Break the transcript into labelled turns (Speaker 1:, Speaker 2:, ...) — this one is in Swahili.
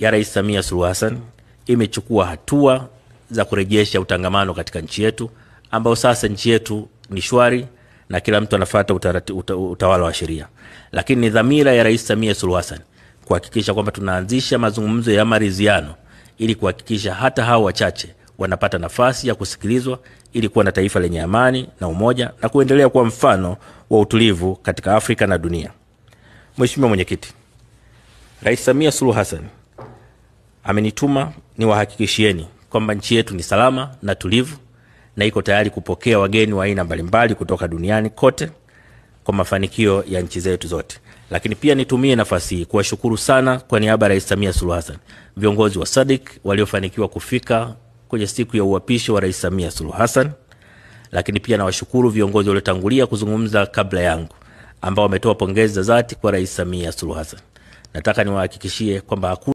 Speaker 1: ya Rais Samia Suluhu Hassan imechukua hatua za kurejesha utangamano katika nchi yetu, ambao sasa nchi yetu ni shwari na kila mtu anafuata utawala wa sheria. Lakini ni dhamira ya Rais Samia Suluhu Hassan kuhakikisha kwamba tunaanzisha mazungumzo ya maridhiano ili kuhakikisha hata hao wachache wanapata nafasi ya kusikilizwa ili kuwa na taifa lenye amani na umoja na kuendelea kuwa mfano wa utulivu katika Afrika na dunia. Mheshimiwa Mwenyekiti, Rais Samia Suluhu Hassan amenituma niwahakikishieni kwamba nchi yetu ni salama na tulivu na iko tayari kupokea wageni wa aina mbalimbali kutoka duniani kote kwa mafanikio ya nchi zetu zote. Lakini pia nitumie nafasi hii kuwashukuru sana kwa niaba ya Rais Samia Suluhu Hassan viongozi wa SADC waliofanikiwa kufika kwenye siku ya uapisho wa Rais Samia Suluhu Hassan. Lakini pia nawashukuru viongozi waliotangulia kuzungumza kabla yangu ambao wametoa pongezi za dhati kwa Rais Samia Suluhu Hassan. Nataka niwahakikishie kwamba